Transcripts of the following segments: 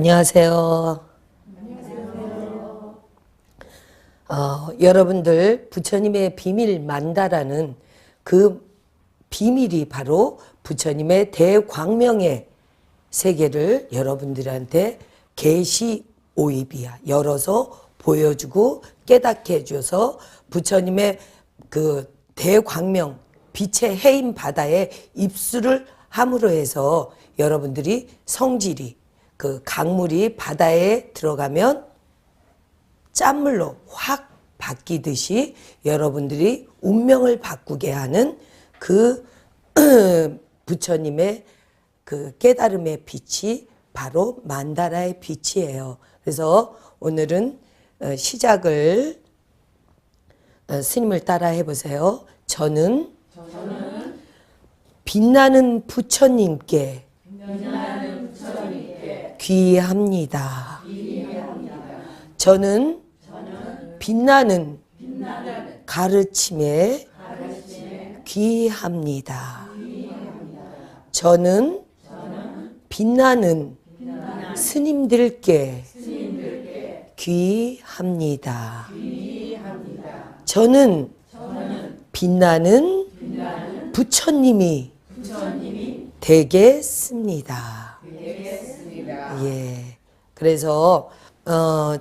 안녕하세요. 여러분들 부처님의 비밀 만다라는 그 비밀이 바로 부처님의 대광명의 세계를 여러분들한테 계시 오입이야. 열어서 보여주고 깨닫게 해줘서 부처님의 그 대광명 빛의 해임 바다에 입수를 함으로 해서 여러분들이 성질이 그 강물이 바다에 들어가면 짠물로 확 바뀌듯이 여러분들이 운명을 바꾸게 하는 그 부처님의 그 깨달음의 빛이 바로 만다라의 빛이에요. 그래서 오늘은 시작을 스님을 따라 해보세요. 저는 빛나는 부처님께 귀합니다. 저는 빛나는 가르침에 귀합니다. 저는 빛나는 스님들께 귀합니다. 저는 빛나는 부처님이 되겠습니다. 예. 그래서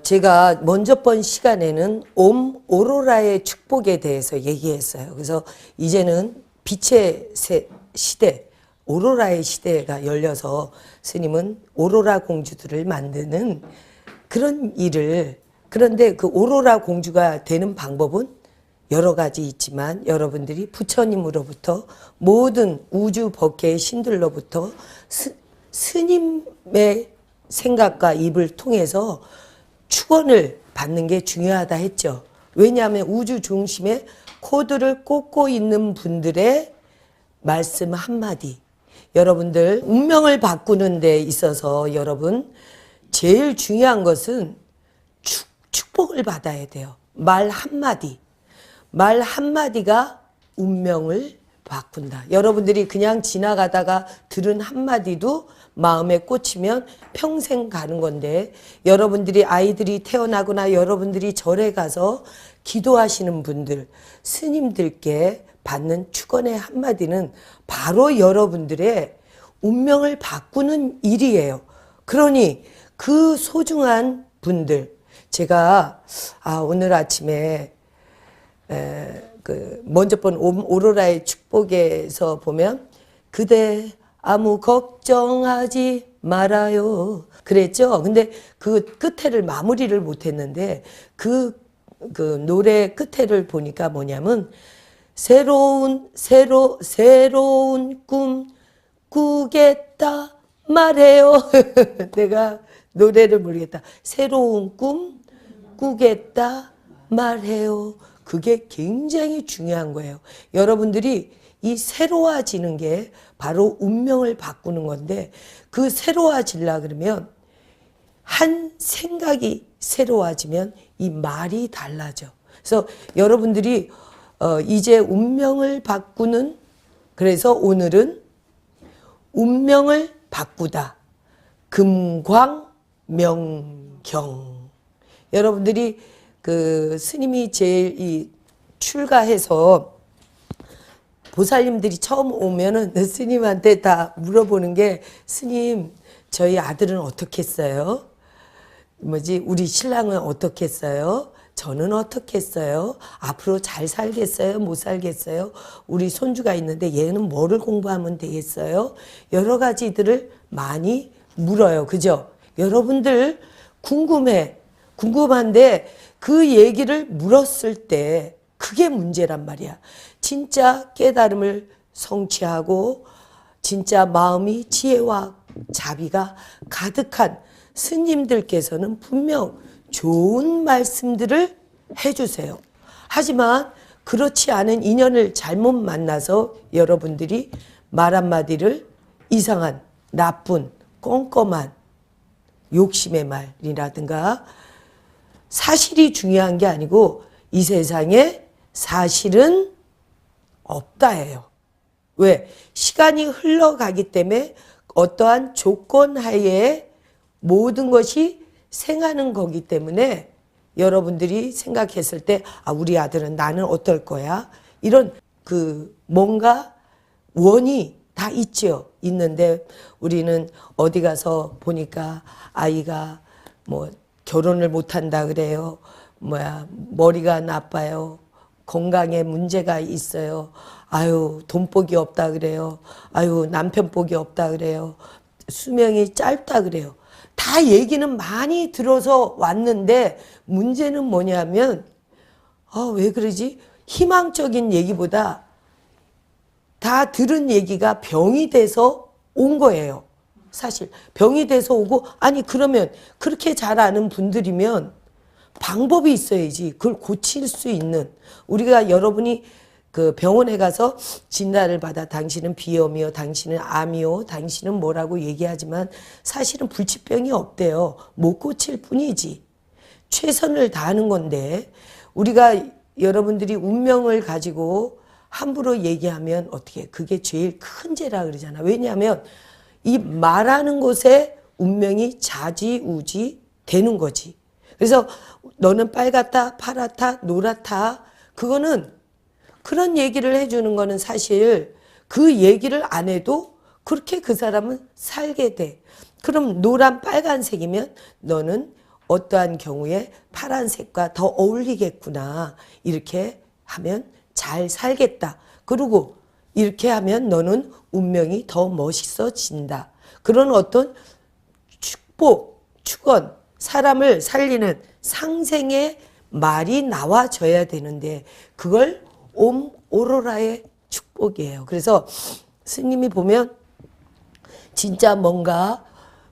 제가 먼저 번 시간에는 옴 오로라의 축복에 대해서 얘기했어요. 그래서 이제는 빛의 시대, 오로라의 시대가 열려서 스님은 오로라 공주들을 만드는 그런 일을, 그런데 그 오로라 공주가 되는 방법은 여러 가지 있지만 여러분들이 부처님으로부터 모든 우주 법계의 신들로부터 스님의 생각과 입을 통해서 축원을 받는 게 중요하다 했죠. 왜냐하면 우주 중심에 코드를 꽂고 있는 분들의 말씀 한마디, 여러분들 운명을 바꾸는 데 있어서 여러분 제일 중요한 것은 축복을 받아야 돼요. 말 한마디가 운명을 바꾼다. 여러분들이 그냥 지나가다가 들은 한마디도 마음에 꽂히면 평생 가는 건데, 여러분들이 아이들이 태어나거나 여러분들이 절에 가서 기도하시는 분들, 스님들께 받는 축원의 한마디는 바로 여러분들의 운명을 바꾸는 일이에요. 그러니 그 소중한 분들, 제가 오늘 아침에 먼저 본 오로라의 축복에서 보면 그대 아무 걱정하지 말아요 그랬죠. 근데 그 끝에를 마무리를 못했는데 그 노래 끝에를 보니까 뭐냐면 새로운 꿈 꾸겠다 말해요. 내가 노래를 모르겠다. 새로운 꿈 꾸겠다 말해요. 그게 굉장히 중요한 거예요. 여러분들이 이 새로워지는 게 바로 운명을 바꾸는 건데, 그 새로워지려 그러면 한 생각이 새로워지면 이 말이 달라져. 그래서 여러분들이 이제 운명을 바꾸는, 그래서 오늘은 운명을 바꾸다. 금광명경. 여러분들이 그 스님이 제일 출가해서 보살님들이 처음 오면은 스님한테 다 물어보는 게, 스님 저희 아들은 어떻게 했어요? 우리 신랑은 어떻게 했어요? 저는 어떻게 했어요? 앞으로 잘 살겠어요? 못 살겠어요? 우리 손주가 있는데 얘는 뭐를 공부하면 되겠어요? 여러 가지들을 많이 물어요. 그죠? 여러분들 궁금한데 그 얘기를 물었을 때 그게 문제란 말이야. 진짜 깨달음을 성취하고 진짜 마음이 지혜와 자비가 가득한 스님들께서는 분명 좋은 말씀들을 해주세요. 하지만 그렇지 않은 인연을 잘못 만나서 여러분들이 말 한마디를 이상한, 나쁜, 껌껌한 욕심의 말이라든가, 사실이 중요한 게 아니고 이 세상에 사실은 없다예요. 왜? 시간이 흘러가기 때문에 어떠한 조건 하에 모든 것이 생하는 거기 때문에 여러분들이 생각했을 때 아, 우리 아들은 나는 어떨 거야? 이런 그 뭔가 원이 다 있죠. 있는데 우리는 어디 가서 보니까 아이가 뭐 결혼을 못한다 그래요. 머리가 나빠요. 건강에 문제가 있어요. 아유, 돈복이 없다 그래요. 아유, 남편복이 없다 그래요. 수명이 짧다 그래요. 다 얘기는 많이 들어서 왔는데 문제는 뭐냐면 왜 그러지? 희망적인 얘기보다 다 들은 얘기가 병이 돼서 온 거예요. 사실 병이 돼서 오고 아니 그러면 그렇게 잘 아는 분들이면 방법이 있어야지 그걸 고칠 수 있는 우리가 여러분이 그 병원에 가서 진단을 받아 당신은 비염이요, 당신은 암이요, 당신은 뭐라고 얘기하지만 사실은 불치병이 없대요. 못 고칠 뿐이지. 최선을 다하는 건데 우리가 여러분들이 운명을 가지고 함부로 얘기하면 어떻게 그게 제일 큰 죄라 그러잖아. 왜냐하면 이 말하는 것에 운명이 좌지우지 되는 거지. 그래서 너는 빨갛다, 파랗다, 노랗다 그거는 그런 얘기를 해주는 거는 사실 그 얘기를 안 해도 그렇게 그 사람은 살게 돼. 그럼 노란 빨간색이면 너는 어떠한 경우에 파란색과 더 어울리겠구나. 이렇게 하면 잘 살겠다. 그리고 이렇게 하면 너는 운명이 더 멋있어진다. 그런 어떤 축복, 축원, 사람을 살리는 상생의 말이 나와줘야 되는데 그걸 옴 오로라의 축복이에요. 그래서 스님이 보면 진짜 뭔가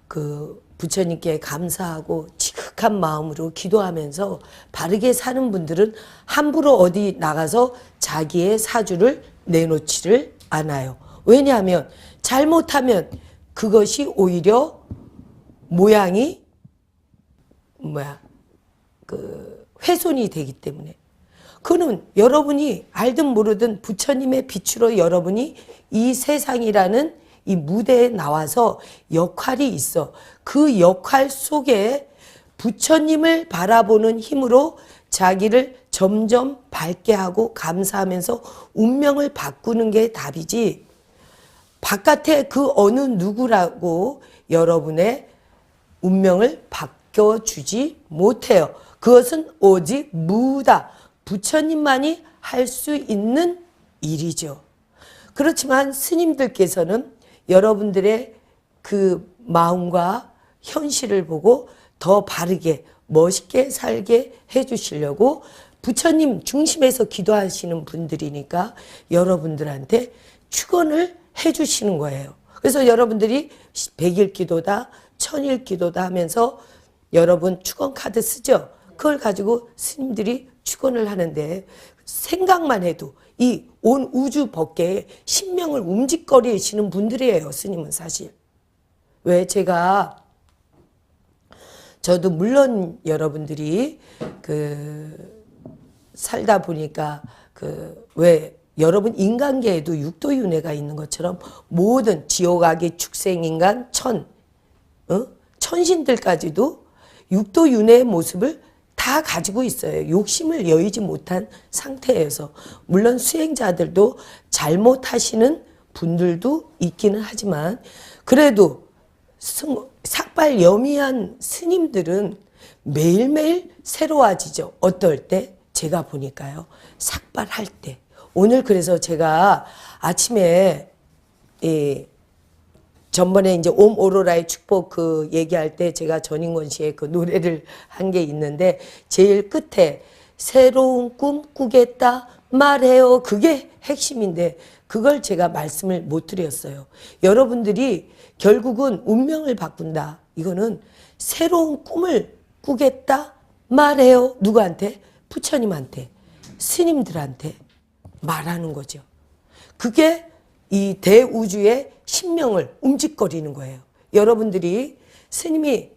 그 부처님께 감사하고 지극한 마음으로 기도하면서 바르게 사는 분들은 함부로 어디 나가서 자기의 사주를 내놓지를 않아요. 왜냐하면 잘못하면 그것이 오히려 모양이 훼손이 되기 때문에 그는 여러분이 알든 모르든 부처님의 빛으로 여러분이 이 세상이라는 이 무대에 나와서 역할이 있어. 그 역할 속에 부처님을 바라보는 힘으로 자기를 점점 밝게 하고 감사하면서 운명을 바꾸는 게 답이지. 바깥에 그 어느 누구라고 여러분의 운명을 바꿔주지 못해요. 그것은 오직 무다. 부처님만이 할 수 있는 일이죠. 그렇지만 스님들께서는 여러분들의 그 마음과 현실을 보고 더 바르게 멋있게 살게 해주시려고 부처님 중심에서 기도하시는 분들이니까 여러분들한테 축원을 해주시는 거예요. 그래서 여러분들이 100일 기도다, 1000일 기도다 하면서 여러분 축원 카드 쓰죠? 그걸 가지고 스님들이 축원을 하는데 생각만 해도 이 온 우주 법계에 신명을 움직거리시는 분들이에요. 스님은 사실. 왜 저도 물론 여러분들이 살다 보니까 왜 여러분 인간계에도 육도윤회가 있는 것처럼 모든 지옥아기 축생인간 천신들까지도 육도윤회의 모습을 다 가지고 있어요. 욕심을 여의지 못한 상태에서. 물론 수행자들도 잘못하시는 분들도 있기는 하지만 그래도 삭발여미한 스님들은 매일매일 새로워지죠. 어떨 때? 제가 보니까요. 삭발할 때. 오늘 그래서 제가 아침에 전번에 이제 옴 오로라의 축복 얘기할 때 제가 전인권 씨의 그 노래를 한 게 있는데 제일 끝에 새로운 꿈 꾸겠다 말해요. 그게 핵심인데 그걸 제가 말씀을 못 드렸어요. 여러분들이 결국은 운명을 바꾼다. 이거는 새로운 꿈을 꾸겠다 말해요. 누구한테? 부처님한테, 스님들한테 말하는 거죠. 그게 이 대우주의 신명을 움직거리는 거예요. 여러분들이 스님이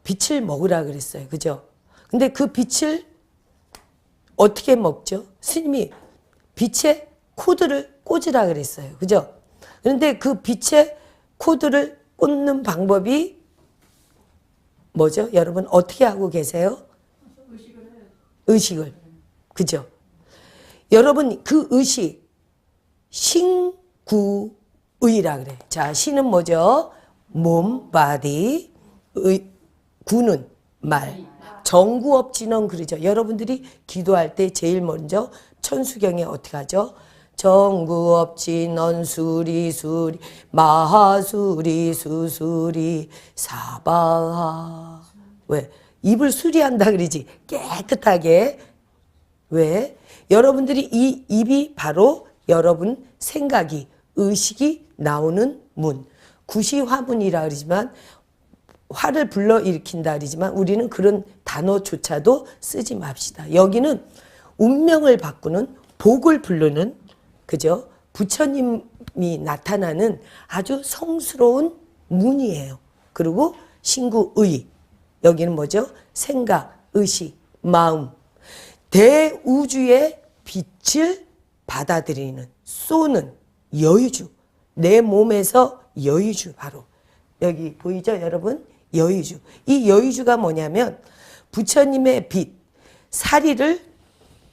빛을 먹으라 그랬어요. 그죠? 근데 그 빛을 어떻게 먹죠? 스님이 빛의 코드를 꽂으라 그랬어요. 그죠? 그런데 그 빛의 코드를 꽂는 방법이 뭐죠? 여러분 어떻게 하고 계세요? 의식을. 그죠? 여러분 그 의식 신구의라 그래. 자, 신은 뭐죠? 몸, body, 구는 말. 정구업진언 그러죠. 여러분들이 기도할 때 제일 먼저 천수경에 어떻게 하죠? 정구업진언 수리수리 마하수리 수수리 사바하. 왜? 입을 수리한다 그러지. 깨끗하게. 왜? 여러분들이 이 입이 바로 여러분 생각이 의식이 나오는 문. 구시화문이라 그러지만 화를 불러일으킨다 그러지만 우리는 그런 단어조차도 쓰지 맙시다. 여기는 운명을 바꾸는 복을 부르는 그죠? 부처님이 나타나는 아주 성스러운 문이에요. 그리고 신구의 여기는 뭐죠? 생각, 의식, 마음 대우주의 빛을 받아들이는 쏘는 여의주 내 몸에서 여의주 바로 여기 보이죠 여러분? 여의주. 이 여의주가 뭐냐면 부처님의 빛, 사리를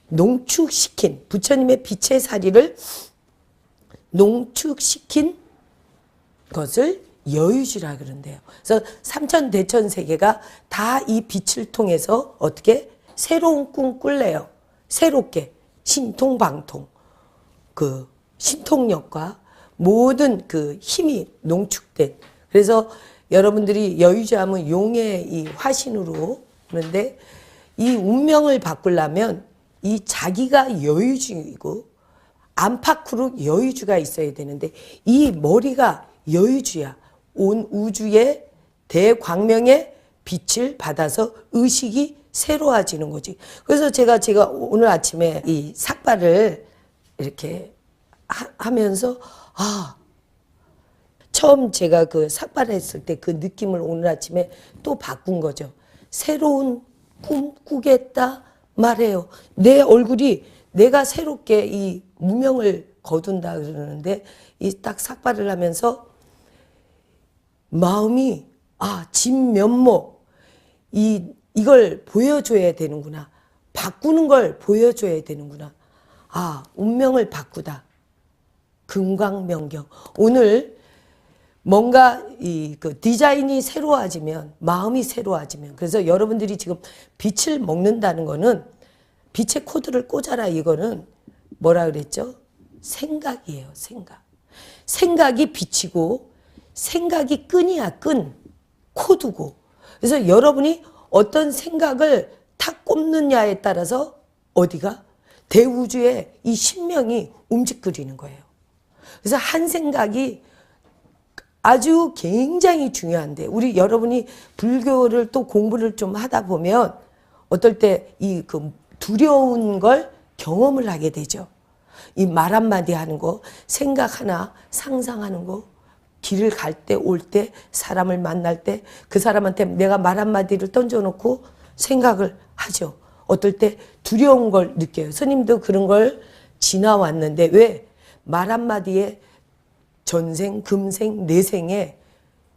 농축시킨 부처님의 빛의 사리를 농축시킨 것을 여의주라 그런대요. 그래서 삼천대천세계가 다 이 빛을 통해서 어떻게 새로운 꿈 꿀래요. 새롭게 신통방통 그 신통력과 모든 그 힘이 농축된 그래서 여러분들이 여의주 하면 용의 이 화신으로 그런데 이 운명을 바꾸려면 이 자기가 여의주이고 안팎으로 여의주가 있어야 되는데 이 머리가 여의주야. 온 우주의 대광명의 빛을 받아서 의식이 새로워지는 거지. 그래서 제가 오늘 아침에 이 삭발을 이렇게 하면서 처음 제가 그 삭발했을 때 그 느낌을 오늘 아침에 또 바꾼 거죠. 새로운 꿈 꾸겠다 말해요. 내 얼굴이 내가 새롭게 이 무명을 거둔다 그러는데 이 딱 삭발을 하면서 마음이 진면목 이걸 보여줘야 되는구나. 바꾸는 걸 보여줘야 되는구나. 운명을 바꾸다. 금광명경. 오늘 뭔가 그 디자인이 새로워지면 마음이 새로워지면 그래서 여러분들이 지금 빛을 먹는다는 거는 빛의 코드를 꽂아라 이거는 뭐라 그랬죠? 생각이에요. 생각. 생각이 빛이고 생각이 끈이야 끈. 코드고. 그래서 여러분이 어떤 생각을 탁 꼽느냐에 따라서 어디가? 대우주의 이 신명이 움직거리는 거예요. 그래서 한 생각이 아주 굉장히 중요한데 우리 여러분이 불교를 또 공부를 좀 하다 보면 어떨 때 이 그 두려운 걸 경험을 하게 되죠. 이 말 한마디 하는 거, 생각 하나 상상하는 거, 길을 갈 때, 올 때, 사람을 만날 때 그 사람한테 내가 말 한마디를 던져놓고 생각을 하죠. 어떨 때 두려운 걸 느껴요. 스님도 그런 걸 지나왔는데 왜? 말 한마디에 전생, 금생, 내생에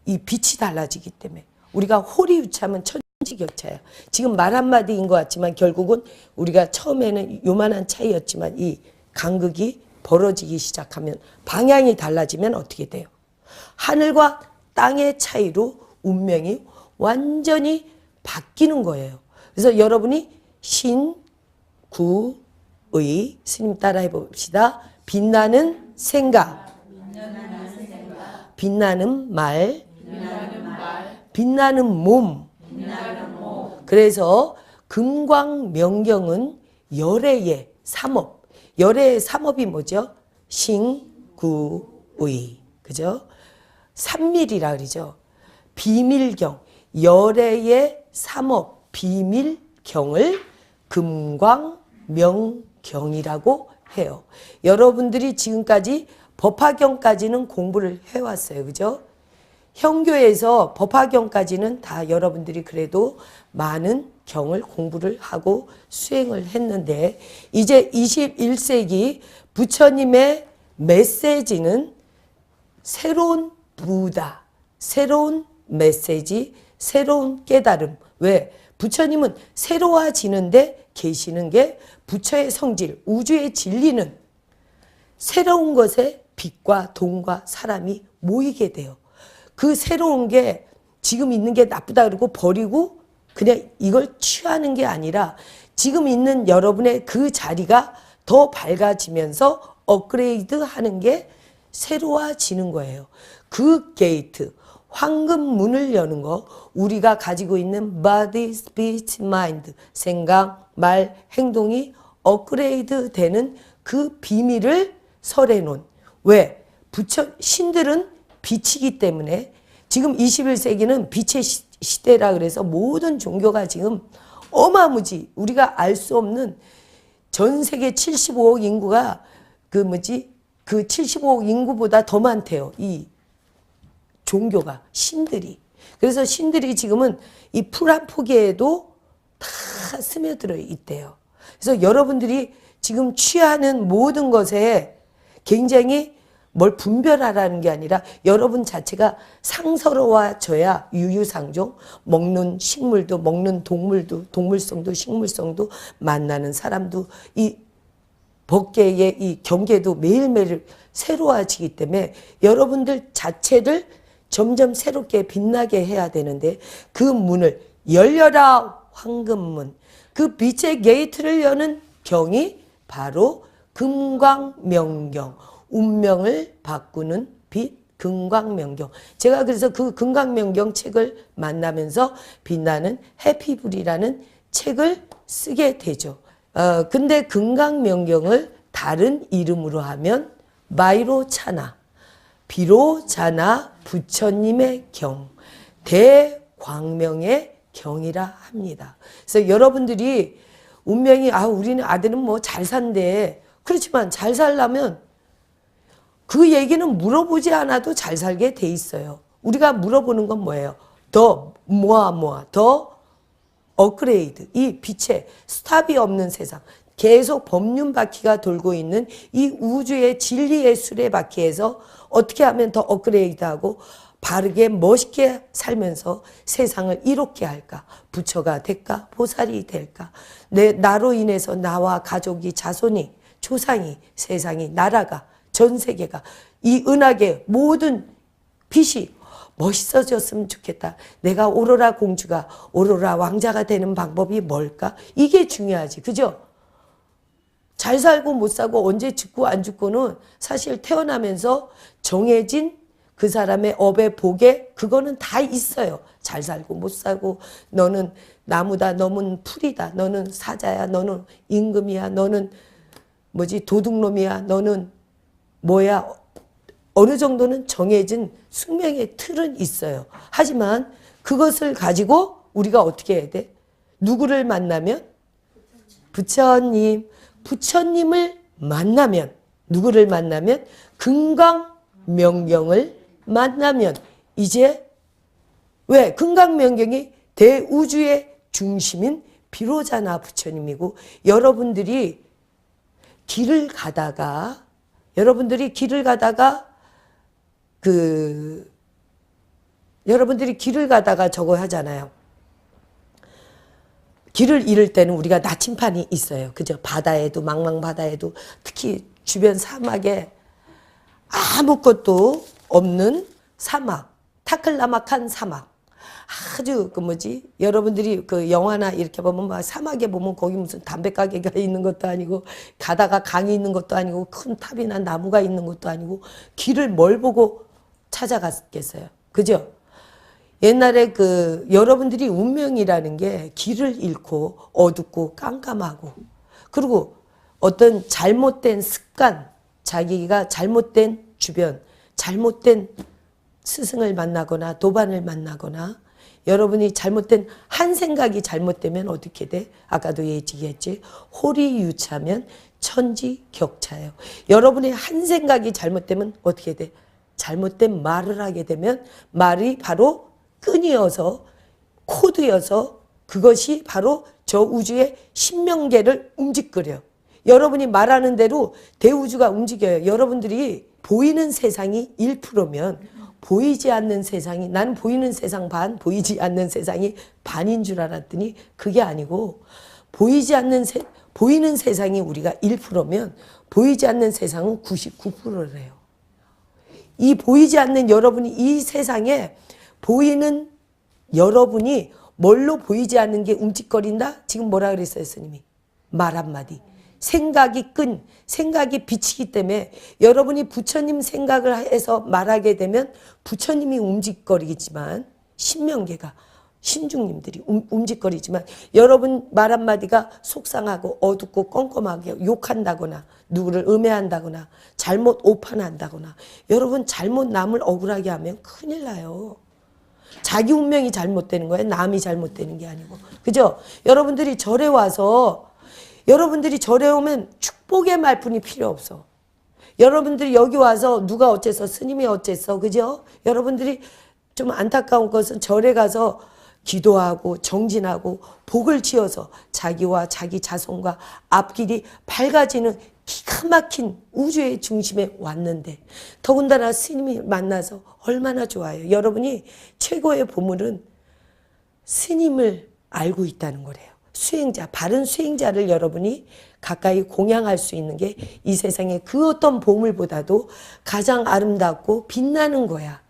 이 빛이 달라지기 때문에 우리가 호리유차하면 천지격차야. 지금 말 한마디인 것 같지만 결국은 우리가 처음에는 요만한 차이였지만 이 간극이 벌어지기 시작하면 방향이 달라지면 어떻게 돼요? 하늘과 땅의 차이로 운명이 완전히 바뀌는 거예요. 그래서 여러분이 신, 구, 의 스님 따라해 봅시다. 빛나는 생각, 빛나는 말, 빛나는 몸. 그래서 금광명경은 열애의 삼업. 열애의 삼업이 뭐죠? 신구의. 그죠? 삼밀이라 그러죠. 비밀경. 열애의 삼업 비밀경을 금광명경이라고 해요. 여러분들이 지금까지 법화경까지는 공부를 해왔어요. 그죠? 형교에서 법화경까지는 다 여러분들이 그래도 많은 경을 공부를 하고 수행을 했는데 이제 21세기 부처님의 메시지는 새로운 부다, 새로운 메시지, 새로운 깨달음. 왜? 부처님은 새로워지는데 계시는 게 부처의 성질, 우주의 진리는 새로운 것에 빛과 돈과 사람이 모이게 돼요. 그 새로운 게 지금 있는 게 나쁘다 그러고 버리고 그냥 이걸 취하는 게 아니라 지금 있는 여러분의 그 자리가 더 밝아지면서 업그레이드 하는 게 새로워지는 거예요. 그 게이트, 황금 문을 여는 거, 우리가 가지고 있는 body, speech, mind, 생각, 말, 행동이 업그레이드 되는 그 비밀을 설해놓은. 왜? 신들은 빛이기 때문에 지금 21세기는 빛의 시대라 그래서 모든 종교가 지금 어마무지 우리가 알 수 없는 전 세계 75억 인구가 그 75억 인구보다 더 많대요. 이 종교가, 신들이. 그래서 신들이 지금은 이 풀 한 포기에도 다 스며들어 있대요. 그래서 여러분들이 지금 취하는 모든 것에 굉장히 뭘 분별하라는 게 아니라 여러분 자체가 상서로워져야 유유상종, 먹는 식물도 먹는 동물도 동물성도 식물성도 만나는 사람도 이 법계의 이 경계도 매일매일 새로워지기 때문에 여러분들 자체를 점점 새롭게 빛나게 해야 되는데 그 문을 열려라 황금문, 그 빛의 게이트를 여는 경이 바로 금광명경, 운명을 바꾸는 빛 금광명경. 제가 그래서 그 금광명경 책을 만나면서 빛나는 해피불이라는 책을 쓰게 되죠. 근데 금강명경을 다른 이름으로 하면 마이로차나, 비로자나 부처님의 경, 대광명의 경이라 합니다. 그래서 여러분들이 운명이 우리는 아들은 뭐 잘 산대. 그렇지만 잘 살려면 그 얘기는 물어보지 않아도 잘 살게 돼 있어요. 우리가 물어보는 건 뭐예요? 더 더 업그레이드, 이 빛의 스탑이 없는 세상, 계속 법륜 바퀴가 돌고 있는 이 우주의 진리의 수레바퀴에서 어떻게 하면 더 업그레이드하고 바르게 멋있게 살면서 세상을 이롭게 할까? 부처가 될까? 보살이 될까? 나로 인해서 나와 가족이, 자손이, 조상이, 세상이, 나라가, 전 세계가 이 은하계 모든 빛이 멋있어졌으면 좋겠다. 내가 오로라 공주가, 오로라 왕자가 되는 방법이 뭘까? 이게 중요하지. 그죠? 잘 살고 못 살고 언제 죽고 안 죽고는 사실 태어나면서 정해진 그 사람의 업의 복에 그거는 다 있어요. 잘 살고 못 살고 너는 나무다, 너는 풀이다, 너는 사자야, 너는 임금이야, 너는 도둑놈이야, 너는 뭐야. 어느 정도는 정해진 숙명의 틀은 있어요. 하지만 그것을 가지고 우리가 어떻게 해야 돼? 누구를 만나면? 부처님. 부처님을 만나면, 누구를 만나면? 금강명경을 만나면 이제 왜? 금강명경이 대우주의 중심인 비로자나 부처님이고 여러분들이 길을 가다가 여러분들이 길을 가다가 저거 하잖아요. 길을 잃을 때는 우리가 나침판이 있어요. 그죠? 바다에도, 망망바다에도, 특히 주변 사막에 아무것도 없는 사막, 타클라막한 사막. 아주 여러분들이 그 영화나 이렇게 보면 막 사막에 보면 거기 무슨 담배 가게가 있는 것도 아니고 가다가 강이 있는 것도 아니고 큰 탑이나 나무가 있는 것도 아니고 길을 뭘 보고 찾아갔겠어요. 그죠? 옛날에 여러분들이 운명이라는 게 길을 잃고 어둡고 깜깜하고 그리고 어떤 잘못된 습관, 자기가 잘못된 주변, 잘못된 스승을 만나거나 도반을 만나거나 여러분이 잘못된 한 생각이 잘못되면 어떻게 돼? 아까도 얘기했지. 호리유차면 천지격차예요. 여러분의 한 생각이 잘못되면 어떻게 돼? 잘못된 말을 하게 되면 말이 바로 끈이어서 코드여서 그것이 바로 저 우주의 신명계를 움직거려. 여러분이 말하는 대로 대우주가 움직여요. 여러분들이 보이는 세상이 1%면 보이지 않는 세상이, 나는 보이는 세상 반, 보이지 않는 세상이 반인 줄 알았더니 그게 아니고, 보이는 세상이 우리가 1%면 보이지 않는 세상은 99%래요. 이 보이지 않는 여러분이, 이 세상에 보이는 여러분이 뭘로 보이지 않는 게 움찔거린다? 지금 뭐라 그랬어요, 스님이? 말 한마디. 생각이 비치기 때문에 여러분이 부처님 생각을 해서 말하게 되면 부처님이 움직거리지만, 신명계가, 신중님들이 움직거리지만, 여러분 말 한마디가 속상하고 어둡고 껌껌하게 욕한다거나 누구를 음해한다거나 잘못 오판한다거나, 여러분 잘못 남을 억울하게 하면 큰일 나요. 자기 운명이 잘못되는 거예요. 남이 잘못되는 게 아니고. 그죠? 여러분들이 절에 와서, 여러분들이 절에 오면 축복의 말뿐이 필요 없어. 여러분들이 여기 와서 누가 어째서, 스님이 어째서, 그죠? 여러분들이 좀 안타까운 것은 절에 가서 기도하고 정진하고 복을 지어서 자기와 자기 자손과 앞길이 밝아지는 기가 막힌 우주의 중심에 왔는데, 더군다나 스님이 만나서 얼마나 좋아요. 여러분이 최고의 보물은 스님을 알고 있다는 거래요. 수행자, 바른 수행자를 여러분이 가까이 공양할 수 있는 게 이 세상의 그 어떤 보물보다도 가장 아름답고 빛나는 거야.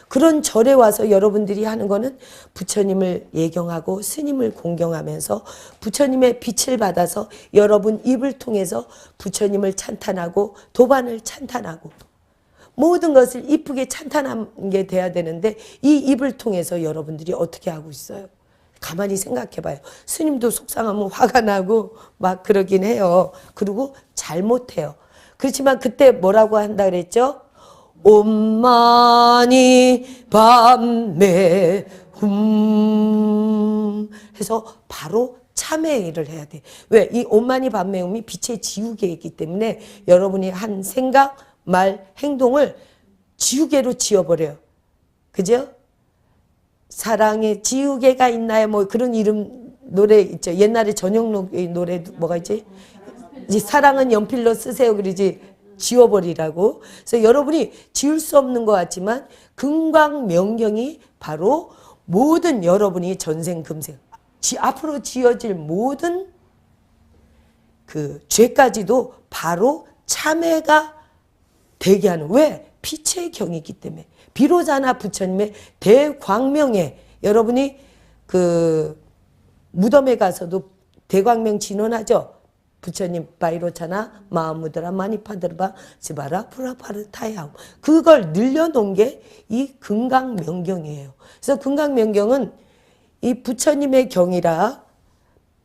그런 절에 와서 여러분들이 하는 거는 부처님을 예경하고 스님을 공경하면서 부처님의 빛을 받아서 여러분 입을 통해서 부처님을 찬탄하고 도반을 찬탄하고 모든 것을 이쁘게 찬탄하게 돼야 되는데, 이 입을 통해서 여러분들이 어떻게 하고 있어요? 가만히 생각해 봐요. 스님도 속상하면 화가 나고 막 그러긴 해요. 그리고 잘못해요. 그렇지만 그때 뭐라고 한다 그랬죠? 옴마니 밤매 해서 바로 참회를 해야 돼. 왜? 이 옴마니 밤매움이 빛의 지우개이기 때문에 여러분이 한 생각, 말, 행동을 지우개로 지워버려요. 그죠? 사랑의 지우개가 있나요? 뭐 그런 이름 노래 있죠. 옛날에 전영록의 노래 뭐가 있지? 사랑은 연필로 쓰세요. 그러지. 지워버리라고. 그래서 여러분이 지울 수 없는 것 같지만 금강명경이 바로 모든 여러분이 전생금생 앞으로 지어질 모든 그 죄까지도 바로 참회가 되게 하는, 왜? 빛의 경이기 때문에. 비로자나 부처님의 대광명에, 여러분이 그 무덤에 가서도 대광명 진원하죠. 부처님 바이로차나 마무드라 마니파드르바 지바라 프라파르타야, 그걸 늘려놓은 게 이 금강명경이에요. 그래서 금강명경은 이 부처님의 경이라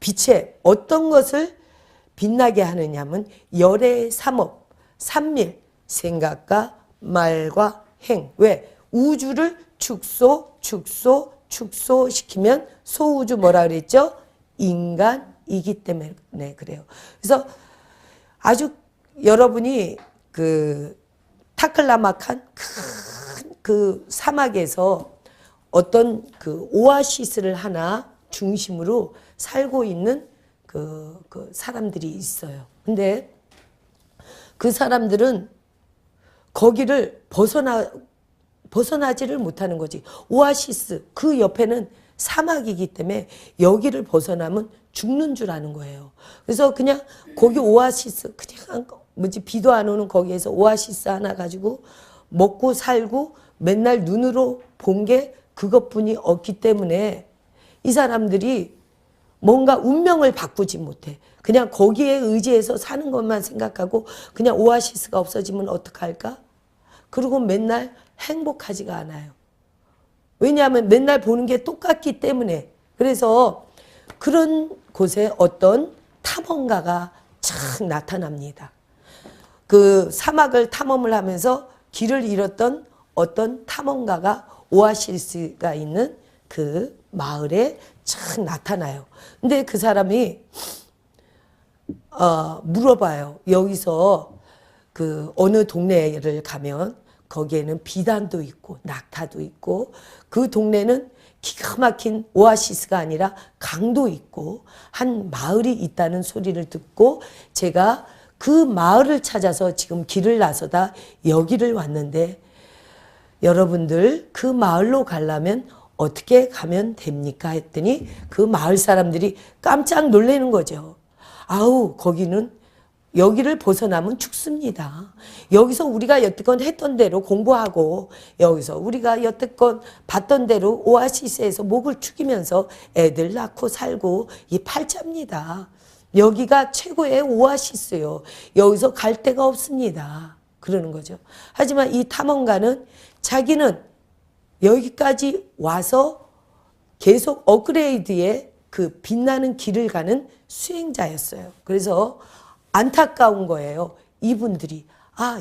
빛에 어떤 것을 빛나게 하느냐면 열의 삼업, 삼밀, 생각과 말과 행. 왜? 우주를 축소시키면 소우주 뭐라 그랬죠? 인간이기 때문에 그래요. 그래서 아주 여러분이 그 타클라마칸 큰 그 사막에서 어떤 그 오아시스를 하나 중심으로 살고 있는 그 사람들이 있어요. 근데 그 사람들은 거기를 벗어나지를 못하는 거지. 오아시스, 그 옆에는 사막이기 때문에 여기를 벗어나면 죽는 줄 아는 거예요. 그래서 그냥 거기 오아시스, 그냥 비도 안 오는 거기에서 오아시스 하나 가지고 먹고 살고 맨날 눈으로 본 게 그것뿐이 없기 때문에 이 사람들이 뭔가 운명을 바꾸지 못해. 그냥 거기에 의지해서 사는 것만 생각하고 그냥 오아시스가 없어지면 어떡할까? 그리고 맨날 행복하지가 않아요. 왜냐하면 맨날 보는 게 똑같기 때문에. 그래서 그런 곳에 어떤 탐험가가 착 나타납니다. 그 사막을 탐험을 하면서 길을 잃었던 어떤 탐험가가 오아시스가 있는 그 마을에 착 나타나요. 근데 그 사람이 물어봐요. 여기서 그 어느 동네를 가면 거기에는 비단도 있고 낙타도 있고, 그 동네는 기가 막힌 오아시스가 아니라 강도 있고 한 마을이 있다는 소리를 듣고 제가 그 마을을 찾아서 지금 길을 나서다 여기를 왔는데, 여러분들 그 마을로 가려면 어떻게 가면 됩니까? 했더니 그 마을 사람들이 깜짝 놀라는 거죠. 아우, 거기는 여기를 벗어나면 죽습니다. 여기서 우리가 여태껏 했던 대로 공부하고 여기서 우리가 여태껏 봤던 대로 오아시스에서 목을 축이면서 애들 낳고 살고 이 팔자입니다. 여기가 최고의 오아시스요. 여기서 갈 데가 없습니다. 그러는 거죠. 하지만 이 탐험가는 자기는 여기까지 와서 계속 업그레이드의 그 빛나는 길을 가는 수행자였어요. 그래서 안타까운 거예요. 이분들이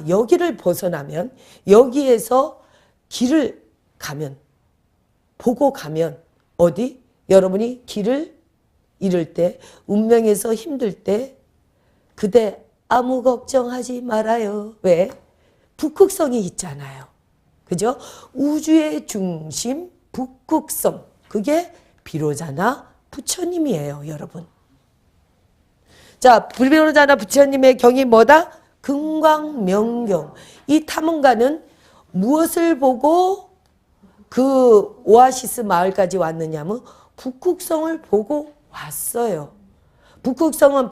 여기를 벗어나면 여기에서 길을 가면 보고 가면 어디? 여러분이 길을 잃을 때 운명에서 힘들 때 그대 아무 걱정하지 말아요. 왜? 북극성이 있잖아요. 그죠? 우주의 중심 북극성. 그게 비로자나 부처님이에요, 여러분. 자, 비로자나 부처님의 경이 뭐다? 금광명경. 이 탐험가는 무엇을 보고 그 오아시스 마을까지 왔느냐면 북극성을 보고 왔어요. 북극성은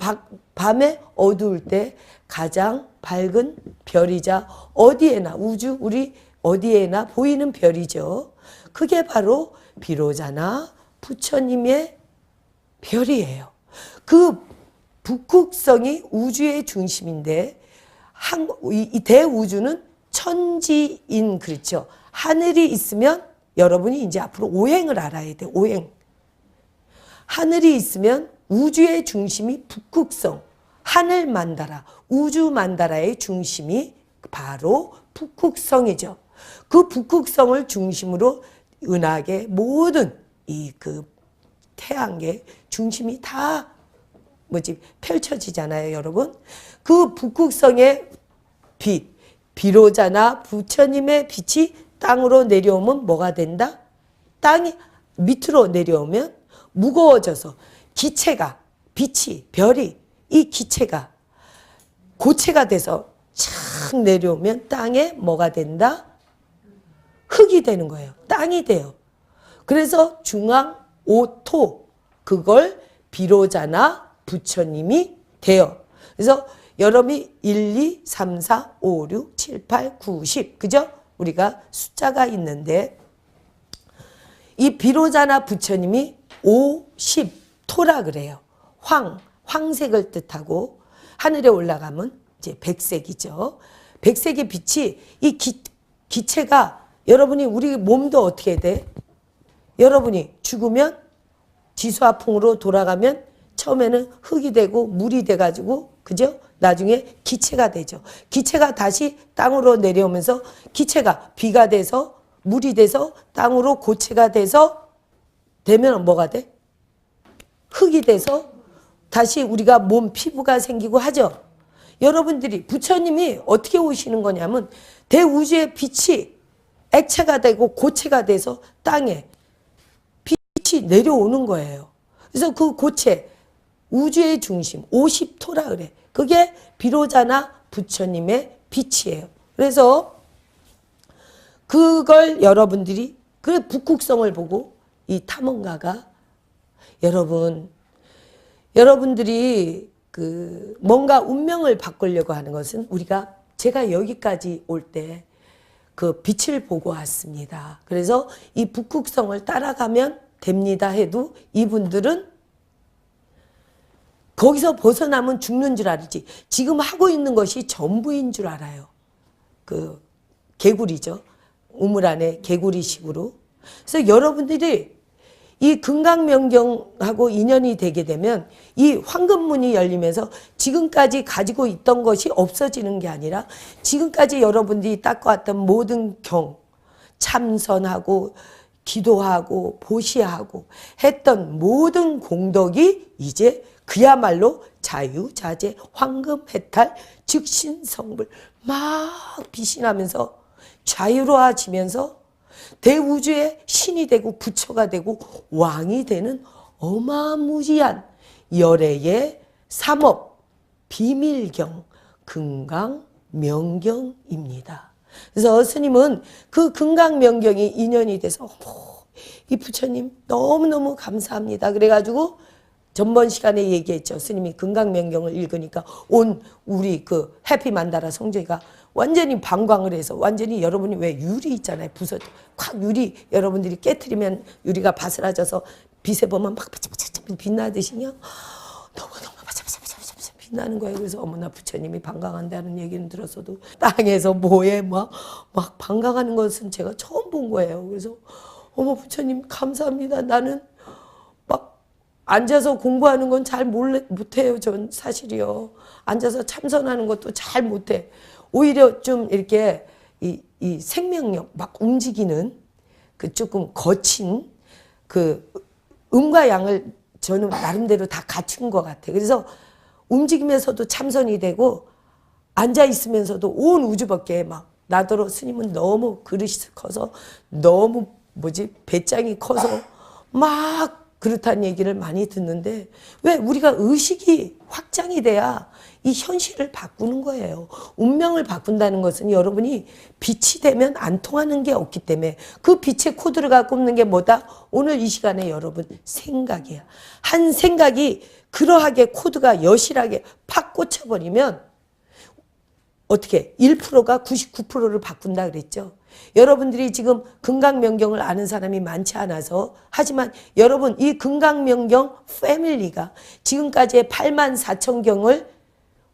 밤에 어두울 때 가장 밝은 별이자 어디에나 우주 우리 어디에나 보이는 별이죠. 그게 바로 비로자나 부처님의 별이에요. 그 북극성이 우주의 중심인데 이 대우주는 천지인, 그렇죠. 하늘이 있으면 여러분이 이제 앞으로 오행을 알아야 돼. 오행. 하늘이 있으면 우주의 중심이 북극성, 하늘 만다라, 우주 만다라의 중심이 바로 북극성이죠. 그 북극성을 중심으로 은하계 모든 이 그 태양계 중심이 다 펼쳐지잖아요, 여러분. 그 북극성의 빛, 비로자나 부처님의 빛이 땅으로 내려오면 뭐가 된다? 땅이 밑으로 내려오면 무거워져서 기체가, 빛이, 별이, 이 기체가 고체가 돼서 착 내려오면 땅에 뭐가 된다? 흙이 되는 거예요. 땅이 돼요. 그래서 중앙 오토, 그걸 비로자나 부처님이 돼요. 그래서 여러분이 1, 2, 3, 4, 5, 6, 7, 8, 9, 10, 그죠? 우리가 숫자가 있는데 이 비로자나 부처님이 50토라 그래요. 황색을 뜻하고 하늘에 올라가면 이제 백색이죠. 백색의 빛이 이 기체가 여러분이 우리 몸도 어떻게 돼? 여러분이 죽으면 지수화풍으로 돌아가면 처음에는 흙이 되고 물이 돼가지고 그죠? 나중에 기체가 되죠. 기체가 다시 땅으로 내려오면서 기체가 비가 돼서 물이 돼서 땅으로 고체가 돼서 되면 뭐가 돼? 흙이 돼서 다시 우리가 몸 피부가 생기고 하죠. 여러분들이 부처님이 어떻게 오시는 거냐면 대우주의 빛이 액체가 되고 고체가 돼서 땅에 빛이 내려오는 거예요. 그래서 그 고체 우주의 중심 50토라 그래. 그게 비로자나 부처님의 빛이에요. 그래서 그걸 여러분들이 그 북극성을 보고 이 탐험가가 여러분들이 그 뭔가 운명을 바꾸려고 하는 것은 제가 여기까지 올 때 그 빛을 보고 왔습니다. 그래서 이 북극성을 따라가면 됩니다 해도 이분들은 거기서 벗어나면 죽는 줄 알지. 지금 하고 있는 것이 전부인 줄 알아요. 그 개구리죠. 우물 안에 개구리식으로. 그래서 여러분들이 이 금강명경하고 인연이 되게 되면 이 황금문이 열리면서 지금까지 가지고 있던 것이 없어지는 게 아니라 지금까지 여러분들이 닦아왔던 모든 경, 참선하고 기도하고 보시하고 했던 모든 공덕이 이제 그야말로 자유자재 황금해탈 즉신성불 막 빛이 나면서 자유로워지면서 대우주의 신이 되고 부처가 되고 왕이 되는 어마무지한 열애의 삼업 비밀경 금강명경입니다. 그래서 스님은 그 금강명경이 인연이 돼서 어머, 이 부처님 너무너무 감사합니다. 그래가지고 전번 시간에 얘기했죠. 스님이 금강명경을 읽으니까 온 우리 그 해피만다라 성조기가 완전히 방광을 해서 완전히 여러분이 왜 유리 있잖아요. 부서 콱 유리 여러분들이 깨트리면 유리가 바스라져서 빛에 보면 막 빛나듯이 그냥 너무너무 빛나는 거예요. 그래서 어머나 부처님이 방광한다는 얘기는 들었어도 땅에서 뭐에 막 방광하는 것은 제가 처음 본 거예요. 그래서 어머 부처님 감사합니다. 나는 막 앉아서 공부하는 건 잘 못해요. 전 사실이요. 앉아서 참선하는 것도 잘 못해. 오히려 좀 이렇게 이 생명력 막 움직이는 그 조금 거친 그 음과 양을 저는 나름대로 다 갖춘 것 같아요. 그래서 움직이면서도 참선이 되고 앉아 있으면서도 온 우주밖에 막 나더러 스님은 너무 그릇이 커서 너무 배짱이 커서 막 그렇다는 얘기를 많이 듣는데 왜 우리가 의식이 확장이 돼야 이 현실을 바꾸는 거예요. 운명을 바꾼다는 것은 여러분이 빛이 되면 안 통하는 게 없기 때문에 그 빛의 코드를 갖고 없는 게 뭐다? 오늘 이 시간에 여러분 생각이야. 한 생각이 그러하게 코드가 여실하게 팍 꽂혀버리면 어떻게 1%가 99%를 바꾼다 그랬죠. 여러분들이 지금 금강명경을 아는 사람이 많지 않아서 하지만 여러분 이 금강명경 패밀리가 지금까지의 84,000경을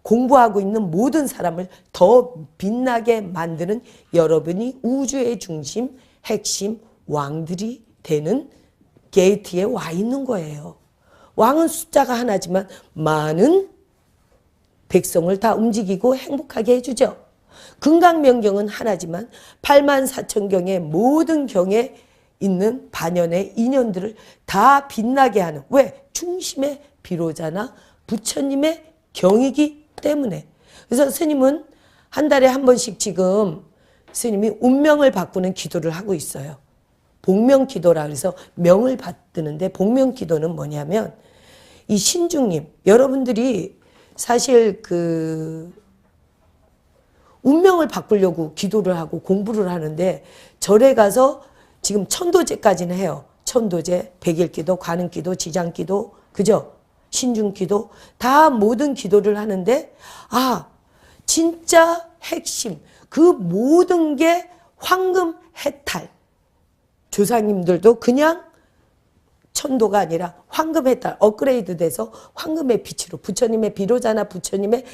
공부하고 있는 모든 사람을 더 빛나게 만드는 여러분이 우주의 중심, 핵심, 왕들이 되는 게이트에 와 있는 거예요. 왕은 숫자가 하나지만 많은 백성을 다 움직이고 행복하게 해주죠. 금강명경은 하나지만 84,000경의 모든 경에 있는 반연의 인연들을 다 빛나게 하는 왜? 중심의 비로자나 부처님의 경이기 때문에. 그래서 스님은 한 달에 한 번씩 지금 스님이 운명을 바꾸는 기도를 하고 있어요. 복명기도라 그래서 명을 받드는데 복명기도는 뭐냐면 이 신중님 여러분들이 사실 그 운명을 바꾸려고 기도를 하고 공부를 하는데 절에 가서 지금 천도제까지는 해요. 천도제, 백일기도, 관음기도, 지장기도, 그죠? 신중기도 다 모든 기도를 하는데 진짜 핵심 그 모든 게 황금 해탈 조상님들도 그냥 천도가 아니라 황금 해탈 업그레이드 돼서 황금의 빛으로 부처님의 비로자나 부처님의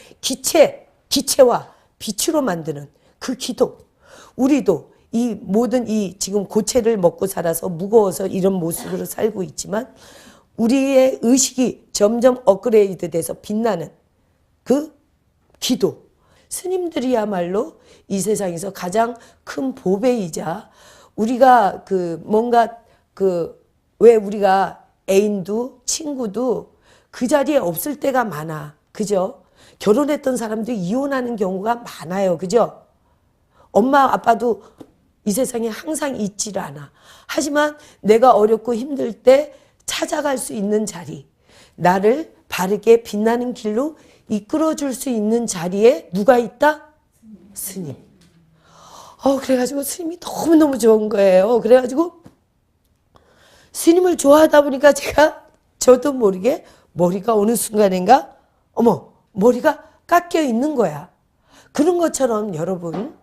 기체와 빛으로 만드는 그 기도 우리도 이 모든 이 지금 고체를 먹고 살아서 무거워서 이런 모습으로 살고 있지만 우리의 의식이 점점 업그레이드 돼서 빛나는 그 기도 스님들이야말로 이 세상에서 가장 큰 보배이자 우리가 그 뭔가 왜 우리가 애인도 친구도 그 자리에 없을 때가 많아. 그죠? 결혼했던 사람들이 이혼하는 경우가 많아요. 그죠? 엄마 아빠도 이 세상에 항상 있지를 않아. 하지만 내가 어렵고 힘들 때 찾아갈 수 있는 자리 나를 바르게 빛나는 길로 이끌어줄 수 있는 자리에 누가 있다? 스님. 그래가지고 스님이 너무너무 좋은 거예요. 그래가지고 스님을 좋아하다 보니까 저도 모르게 머리가 어느 순간인가 머리가 깎여 있는 거야. 그런 것처럼 여러분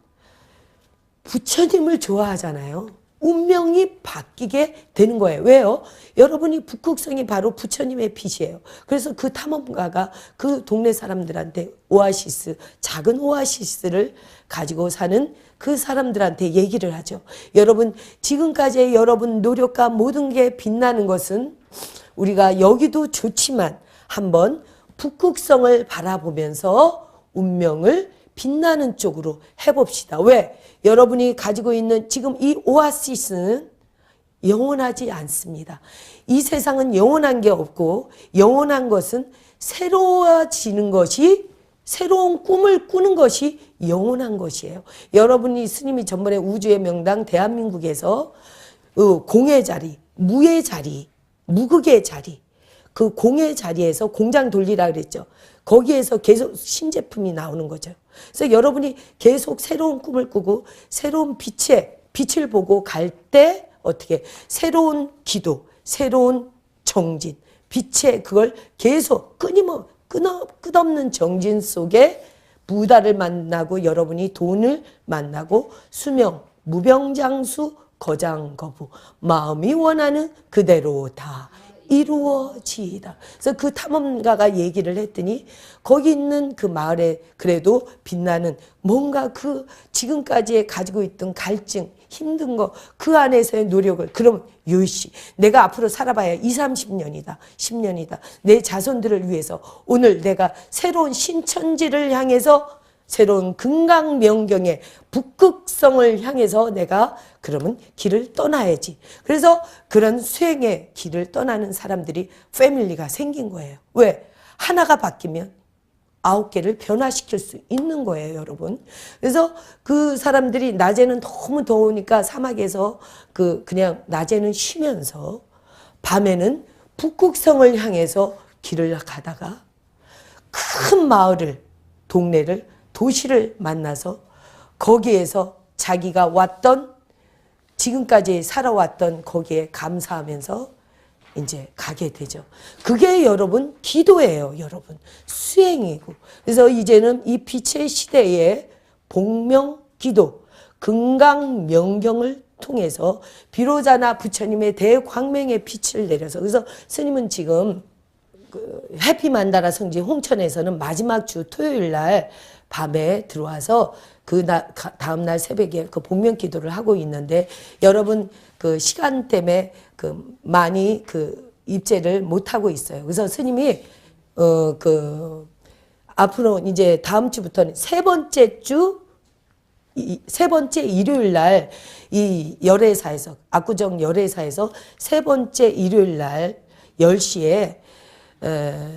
부처님을 좋아하잖아요. 운명이 바뀌게 되는 거예요. 왜요? 여러분이 북극성이 바로 부처님의 빛이에요. 그래서 그 탐험가가 그 동네 사람들한테 오아시스, 작은 오아시스를 가지고 사는 그 사람들한테 얘기를 하죠. 여러분 지금까지의 여러분 노력과 모든 게 빛나는 것은 우리가 여기도 좋지만 한번 북극성을 바라보면서 운명을 빛나는 쪽으로 해봅시다. 왜? 여러분이 가지고 있는 지금 이 오아시스는 영원하지 않습니다. 이 세상은 영원한 게 없고 영원한 것은 새로워지는 것이 새로운 꿈을 꾸는 것이 영원한 것이에요. 여러분이 스님이 전번에 우주의 명당 대한민국에서 공의 자리, 무의 자리, 무극의 자리 그 공의 자리에서 공장 돌리라 그랬죠. 거기에서 계속 신제품이 나오는 거죠. 그래서 여러분이 계속 새로운 꿈을 꾸고 새로운 빛을 보고 갈 때 어떻게 새로운 기도, 새로운 정진, 빛의 그걸 계속 끝없는 정진 속에 부다를 만나고 여러분이 돈을 만나고 수명, 무병장수, 거장거부, 마음이 원하는 그대로 다 이루어지이다. 그래서 그 탐험가가 얘기를 했더니 거기 있는 그 마을에 그래도 빛나는 뭔가 그 지금까지 가지고 있던 갈증, 힘든 거 그 안에서의 노력을 그럼 요시 내가 앞으로 살아봐야 20, 30년이다. 10년이다. 내 자손들을 위해서 오늘 내가 새로운 신천지를 향해서 새로운 금강명경의 북극성을 향해서 내가 그러면 길을 떠나야지. 그래서 그런 수행의 길을 떠나는 사람들이 패밀리가 생긴 거예요. 왜? 하나가 바뀌면 9개를 변화시킬 수 있는 거예요, 여러분. 그래서 그 사람들이 낮에는 너무 더우니까 사막에서 그냥 낮에는 쉬면서 밤에는 북극성을 향해서 길을 가다가 큰 마을을, 동네를, 도시를 만나서 거기에서 자기가 왔던 지금까지 살아왔던 거기에 감사하면서 이제 가게 되죠. 그게 여러분 기도예요, 여러분. 수행이고. 그래서 이제는 이 빛의 시대에 복명기도, 금강명경을 통해서 비로자나 부처님의 대광명의 빛을 내려서 그래서 스님은 지금 해피만다라 성지 홍천에서는 마지막 주 토요일 날 밤에 들어와서 그 다음날 새벽에 그 복명 기도를 하고 있는데 여러분 그 시간 때문에 많이 입제를 못 하고 있어요. 그래서 스님이 앞으로 이제 다음 주부터는 세 번째 일요일 날 이 열애사에서 압구정 열애사에서 세 번째 일요일 날 10시에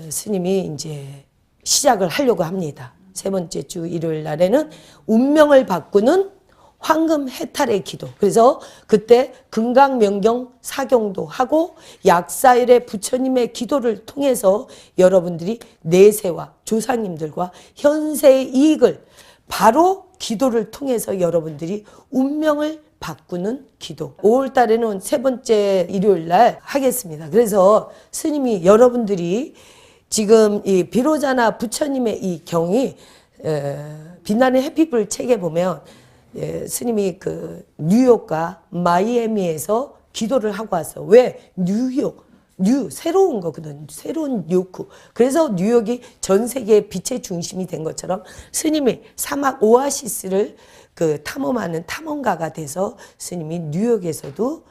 스님이 이제 시작을 하려고 합니다. 세 번째 주 일요일 날에는 운명을 바꾸는 황금 해탈의 기도. 그래서 그때 금강명경 사경도 하고 약사일의 부처님의 기도를 통해서 여러분들이 내세와 조상님들과 현세의 이익을 바로 기도를 통해서 여러분들이 운명을 바꾸는 기도. 5월 달에는 세 번째 일요일 날 하겠습니다. 그래서 스님이 여러분들이 지금 이 비로자나 부처님의 이 경이 빛나는 햇빛불 책에 보면 스님이 뉴욕과 마이애미에서 기도를 하고 왔어요. 왜? 새로운 거거든. 새로운 뉴욕. 그래서 뉴욕이 전 세계의 빛의 중심이 된 것처럼 스님이 사막 오아시스를 탐험하는 탐험가가 돼서 스님이 뉴욕에서도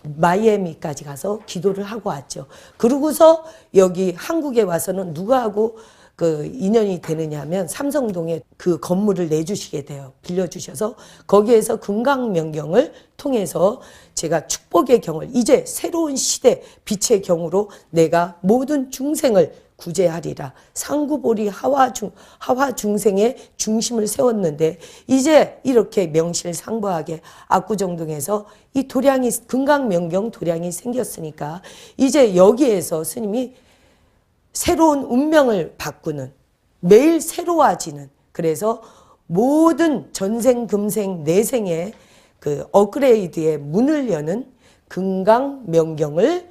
마이애미까지 가서 기도를 하고 왔죠. 그러고서 여기 한국에 와서는 누구하고 인연이 되느냐 하면 삼성동에 그 건물을 내주시게 돼요. 빌려주셔서 거기에서 금강명경을 통해서 제가 축복의 경을 이제 새로운 시대 빛의 경으로 내가 모든 중생을 구제하리라. 상구보리 하와 중생의 중심을 세웠는데 이제 이렇게 명실상부하게 압구정동에서 이 도량이 금강명경 도량이 생겼으니까 이제 여기에서 스님이 새로운 운명을 바꾸는 매일 새로워지는 그래서 모든 전생 금생 내생의 업그레이드의 문을 여는 금강명경을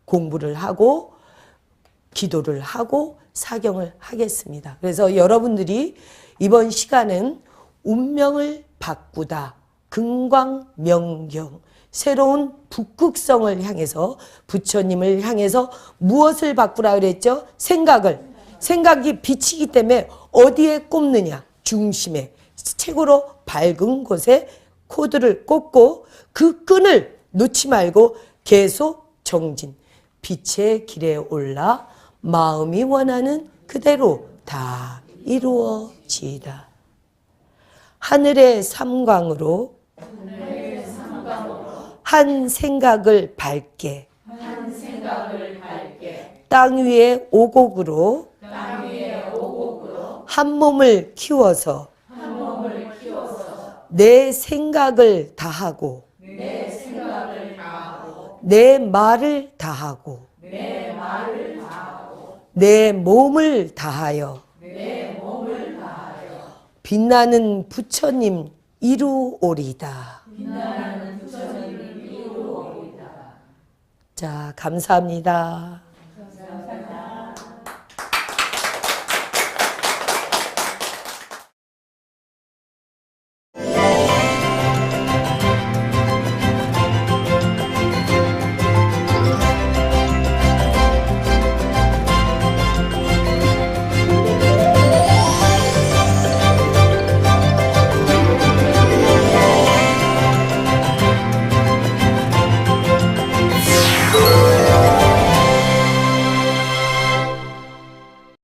공부를 하고 기도를 하고 사경을 하겠습니다. 그래서 여러분들이 이번 시간은 운명을 바꾸다 금강명경 새로운 북극성을 향해서 부처님을 향해서 무엇을 바꾸라 그랬죠? 생각이 빛이기 때문에 어디에 꼽느냐? 중심에 최고로 밝은 곳에 코드를 꽂고 그 끈을 놓지 말고 계속 정진 빛의 길에 올라 마음이 원하는 그대로 다 이루어지이다. 하늘의 삼광으로 한 생각을 밝게 땅 위에 오곡으로 한 몸을 키워서 내 생각을 다하고 내 말을 다하고 내 몸을 다하여 빛나는 부처님 이루오리다. 자, 감사합니다.